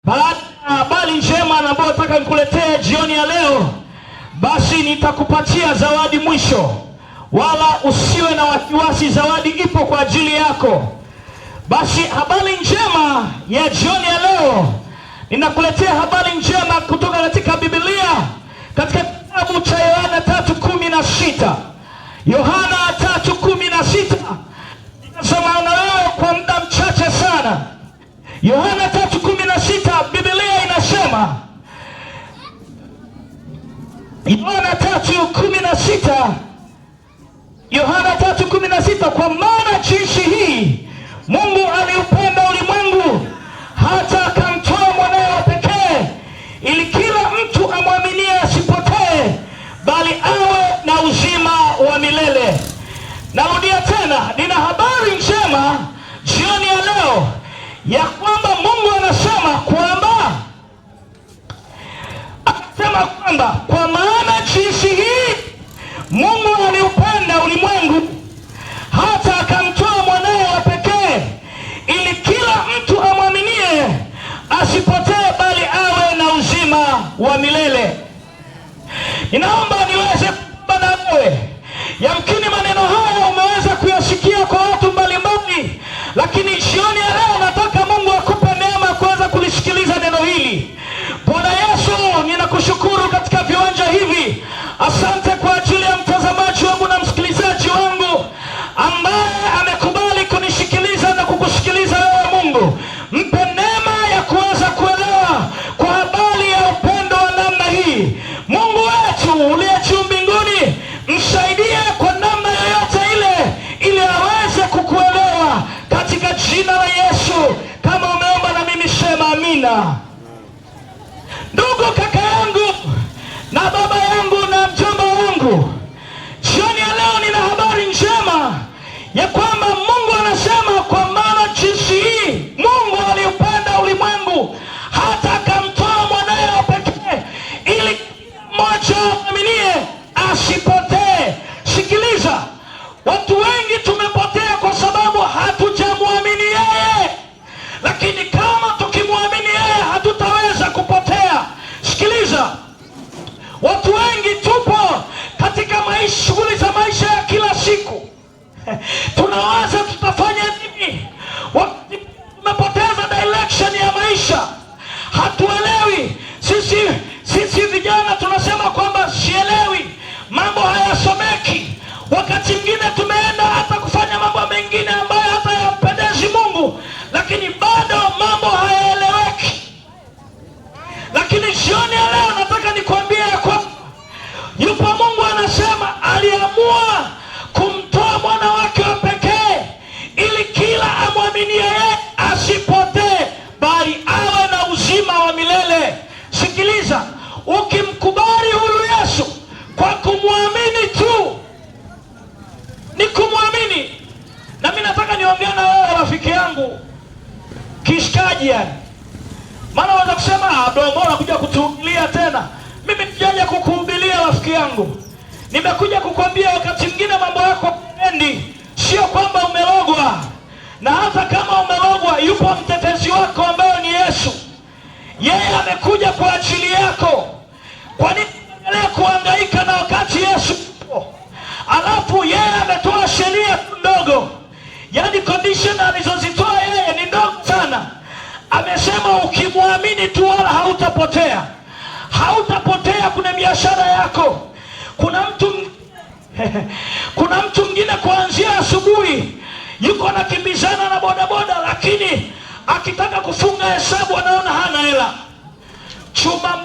Baada ya habari njema ambayo nataka nikuletee jioni ya leo, basi nitakupatia zawadi mwisho. Wala usiwe na wasiwasi, zawadi ipo kwa ajili yako. Basi habari njema ya jioni ya leo, ninakuletea habari njema kutoka katika Biblia, katika kitabu cha Yohana 3:16. Yohana 3:16. Nitasoma na leo kwa muda mchache sana. Yohana 3:16, Biblia inasema, Yohana 3:16, Yohana 3:16, kwa maana jinsi hii Mungu aliupenda ulimwengu hata akamtoa mwanawe pekee, ili kila mtu amwaminie asipotee, bali awe na uzima wa milele. Narudia tena, nina habari njema jioni ya leo ya kwamba Mungu anasema kwamba kwa maana jinsi hii Mungu aliupenda ulimwengu hata akamtoa mwanawe wa pekee, ili kila mtu amwaminie asipotee, bali awe na uzima wa milele. Ninaomba niweze kuomba na wewe. Yamkini maneno haya umeweza kuyasikia kwa watu mbalimbali, lakini jioni ya leo nataka Mungu akupe neema kuweza kulisikiliza neno hili. Bwana Yesu, ninakushukuru katika viwanja hivi. Asante kwa ajili ya mtazamaji wangu na msikilizaji wangu ambaye amekubali kunisikiliza na kukusikiliza wewe. Mungu, mpe neema ya kuweza kuelewa kwa habari ya upendo wa namna hii. Mungu wetu uliye juu mbinguni, msaidie kwa namna yoyote ile ili aweze kukuelewa katika jina la Yesu. Kama umeomba na mimi sema amina. Ndugu, kaka yangu na baba yangu na mjomba wangu, jioni ya leo nina habari njema ya kwamba Mungu anasema, kwa maana jinsi hii Mungu aliupenda ulimwengu hata akamtoa mwanawe wa pekee, ili mmoja aaminie asipotee. Sikiliza, watu wengi tumepotea kwa sababu hatujamwamini yeye, lakini kama tukimwamini yeye hatutaweza kupotea. Sikiliza, watu wengi tupo katika shughuli za maisha ya kila siku. Tunawaza tutafanya nini, tumepoteza direction ya maisha, hatuelewi. Sisi vijana tunasema kwamba sielewi, mambo hayasomeki. Wakati mwingine tumeenda hata kufanya mambo mengine ambayo hata yampendezi Mungu, lakini bado mambo hayaeleweki. Lakini jioni ya leo nataka nikwambie ya kwamba yupo Mungu anasema aliamua kumtoa mwana wake wa pekee, ili kila amwaminie yeye asipotee, bali awe na uzima wa milele. Sikiliza, ukimkubali huyu Yesu kwa kumwamini tu, ni kumwamini. Na mimi nataka niongee na wewe rafiki yangu kishikaji yani. Maana unaweza kusema bro, mbona unakuja kutuhubiria tena? Mimi sijaja kukuhubiria rafiki yangu. Nimekuja kukwambia wakati mwingine mambo yako endi, sio kwamba umelogwa. Na hata kama umelogwa, yupo mtetezi wako ambaye ni Yesu. Yeye amekuja kwa ajili yako. Kwa nini unaendelea kuhangaika na wakati Yesu yupo? Alafu yeye ametoa sheria ndogo. Yaani condition alizozitoa yeye ni ndogo sana. Amesema ukimwamini tu wala hautapotea. Hautapotea kwenye biashara yako. Kuna mtu mwingine kuanzia asubuhi yuko anakimbizana na bodaboda, lakini akitaka kufunga hesabu anaona hana hela. Chuma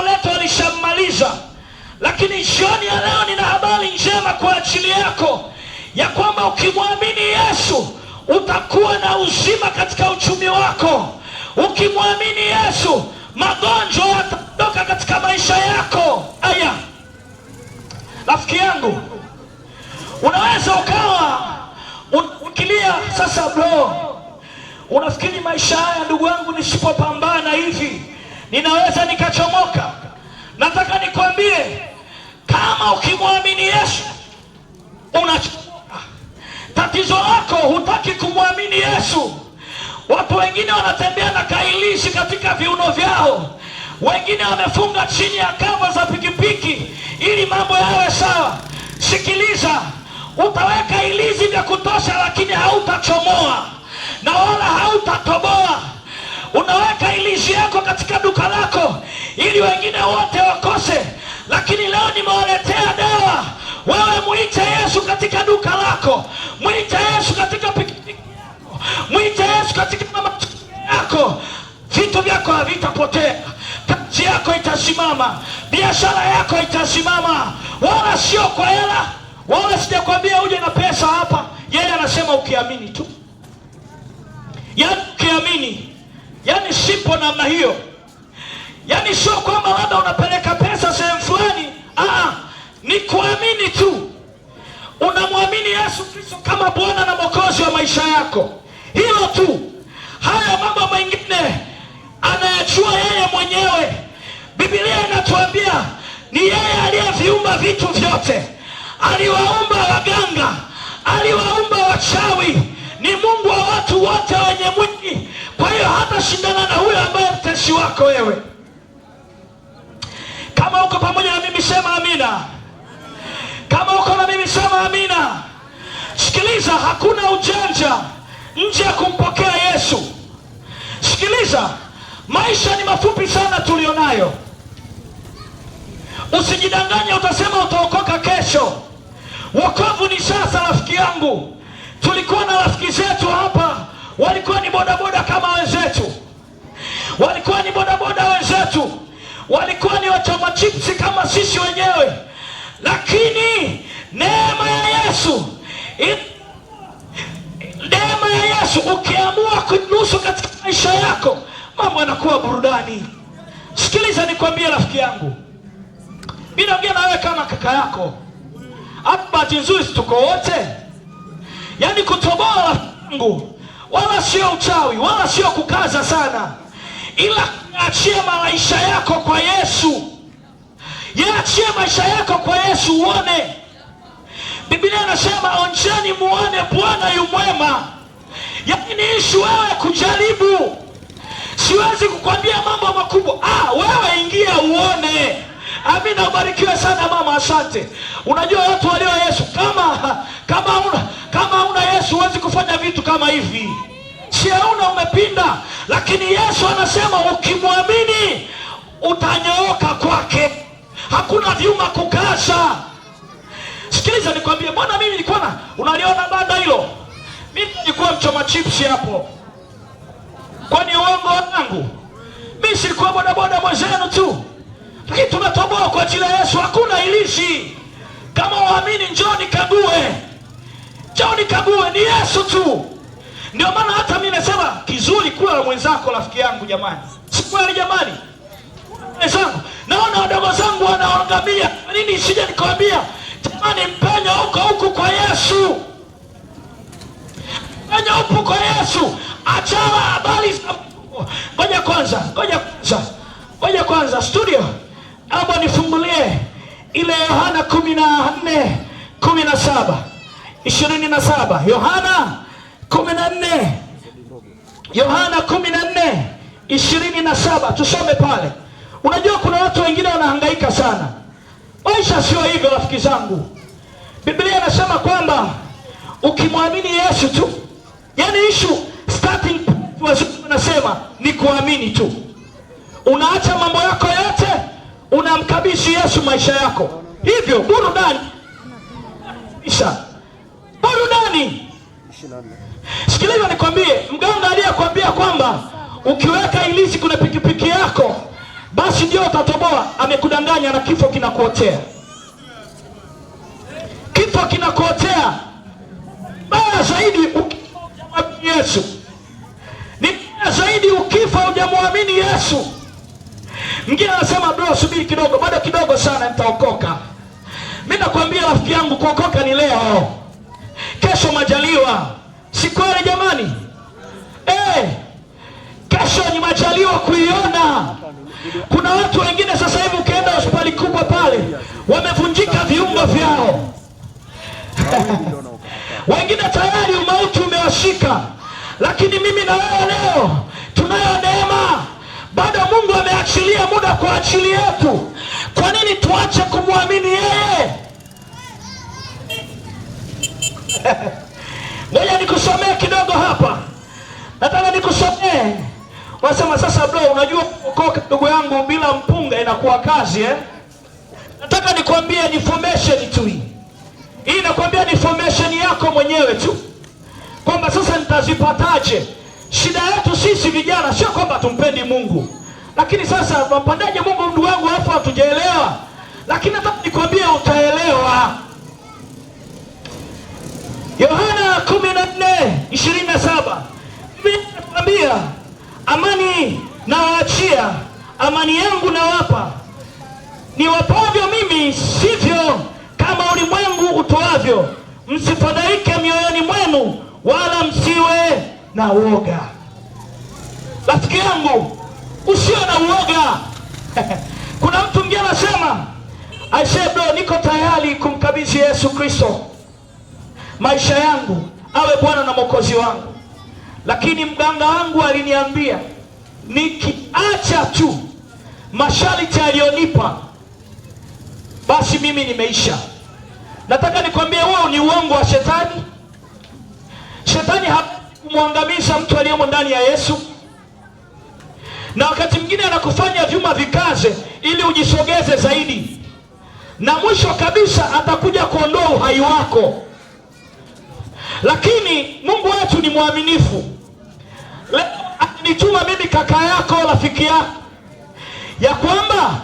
uleto alishamaliza. Lakini jioni ya leo nina habari njema kwa ajili yako ya kwamba ukimwamini Yesu utakuwa na uzima katika uchumi wako. Ukimwamini Yesu magonjwa yataondoka katika maisha yako. Aya, rafiki yangu, unaweza ukawa ukilia sasa, bro, unafikiri maisha haya ndugu yangu nisipopambana hivi ninaweza nikachomoka? Nataka nikwambie, kama ukimwamini Yesu unachomoka. Tatizo lako hutaki kumwamini Yesu. Watu wengine wanatembea na kailishi katika viuno vyao, wengine wamefunga chini ya kamba za pikipiki ili mambo yawe sawa. Sikiliza, utaweka ilizi vya kutosha, lakini hautachomoa na wala hautatoboa. Unaweka ilizi yako katika duka lako ili wengine wote wakose, lakini leo nimewaletea dawa. Wewe muite Yesu katika duka lako, muite Yesu katika pikipiki yako, muite Yesu katika maisha yako. Vitu vyako havitapotea, kazi yako itasimama, biashara yako itasimama, wala sio kwa hela. Wala sijakwambia uje na pesa hapa. Yeye anasema ukiamini tu. Yaani ukiamini, yaani sipo namna hiyo. Yaani sio kwamba labda unapeleka pesa sehemu fulani. Ni kuamini tu. Unamwamini Yesu Kristo kama Bwana na Mwokozi wa maisha yako. Hilo tu. Haya mambo mengine anayajua yeye mwenyewe. Biblia inatuambia ni yeye aliyeviumba vitu vyote. Aliwaumba waganga, aliwaumba wachawi. Ni Mungu wa watu wote wenye mwili. Kwa hiyo hata shindana na huyo ambaye mtesi wako wewe. Kama uko pamoja na mimi sema amina. Kama uko na mimi sema amina. Sikiliza, hakuna ujanja nje ya kumpokea Yesu. Sikiliza, maisha ni mafupi sana tulionayo. Usijidanganye utasema utaokoka kesho. Wokovu ni sasa, rafiki yangu. Tulikuwa na rafiki zetu hapa, walikuwa ni bodaboda kama wenzetu, walikuwa ni bodaboda wenzetu, walikuwa ni wachoma chipsi kama sisi wenyewe, lakini neema ya Yesu, neema ya Yesu ukiamua kunusu katika maisha yako, mambo yanakuwa burudani. Sikiliza nikwambie rafiki yangu, mimi naongea na wewe kama kaka yako. Hapa bahati nzuri tuko wote. Yaani kutoboa Mungu wala sio uchawi, wala sio kukaza sana, ila achie maisha yako kwa Yesu. Yaachie maisha yako kwa Yesu uone. Biblia inasema onjeni muone Bwana yu mwema. Yaani ishi wewe kujaribu. Siwezi kukwambia mambo makubwa. Wewe ingia uone. Amina, ubarikiwe sana mama, asante. Unajua watu walio Yesu, kama una Yesu huwezi kufanya vitu kama hivi. Siauna umepinda, lakini Yesu anasema ukimwamini utanyooka kwake. Hakuna vyuma kukaza. Sikiliza nikwambie, mbona mimi nilikuwa unaliona banda hilo? Mimi nilikuwa mchoma chipsi hapo. Kwani uongo wangu? Mimi silikuwa bodaboda mwenzenu tu. Lakini tumetoboa kwa ajili ya Yesu, hakuna ilishi. Kama uamini njoo nikague. Njoo nikague, ni Yesu tu. Ndio maana hata mimi nasema kizuri kula na mwenzako rafiki yangu jamani. Si kweli jamani? Mwenzangu, naona wadogo zangu wanaangamia. Nini isije nikwambia? Jamani, mpenyo huko kwa Yesu. Mpenyo huko kwa Yesu. Achana habari za Ngoja kwanza studio. Aba nifungulie ile Yohana 14:17 27. Yohana 14:27 tusome pale. Unajua kuna watu wengine wanahangaika sana. Maisha sio hivyo rafiki zangu. Biblia inasema kwamba ukimwamini Yesu tu, yani issue starting wazungu wanasema ni kuamini tu. Unaacha mambo yako yote, unamkabidhi Yesu maisha yako. Hivyo burudani. Burudani. Sikiliza nikwambie, mganga aliyekwambia kwamba ukiweka ilizi kuna pikipiki yako basi ndio utatoboa, amekudanganya na kifo kinakuotea. Kifo kinakuotea. Baya zaidi ukimwamini Yesu. Ni baya zaidi ukifa hujamwamini Yesu. Mwingine anasema bro, subiri kidogo, bado kidogo sana nitaokoka. Mimi nakwambia rafiki yangu, kuokoka ni leo. Kesho majaliwa. Si kweli jamani? Kesho ni majaliwa kuiona. Kuna watu wengine sasa hivi ukienda hospitali kubwa pale wamevunjika viungo vyao. Wengine tayari umauti umewashika. Lakini mimi na wewe leo tunayo neema. Bado anapambana kwa ajili yetu. Kwa nini tuache kumwamini yeye? Ngoja nikusomee kidogo hapa. Nataka nikusomee. Wasema sasa bro, unajua kuokoka ndugu yangu bila mpunga inakuwa kazi Nataka nikwambie ni formation tu hii. Hii nakwambia ni formation yako mwenyewe tu. Kwamba sasa nitazipataje? Shida yetu sisi vijana sio kwamba tumpendi Mungu. Lakini sasa tunampandaje Mungu ndugu wangu hapa hatujaelewa. Lakini nataka nikwambie utaelewa. Yohana 14:27. Mimi nakwambia amani nawaachia, amani yangu nawapa. Niwapavyo mimi sivyo kama ulimwengu utoavyo. Msifadhaike mioyoni mwenu wala msiwe na uoga. Rafiki yangu, usiwe na uoga. Kuna mtu mwingine anasema, I say bro, niko tayari kumkabidhi Yesu Kristo maisha yangu awe Bwana na Mwokozi wangu. Lakini mganga wangu aliniambia nikiacha tu masharti aliyonipa basi mimi nimeisha. Nataka nikwambie huo ni uongo wa shetani. Shetani hakumwangamiza mtu aliyemo ndani ya Yesu. Na wakati mwingine anakufanya vyuma vikaze ili ujisogeze zaidi. Na mwisho kabisa atakuja kuondoa uhai wako. Lakini Mungu wetu ni mwaminifu. Leo akinituma mimi kaka yako, rafiki yako, ya kwamba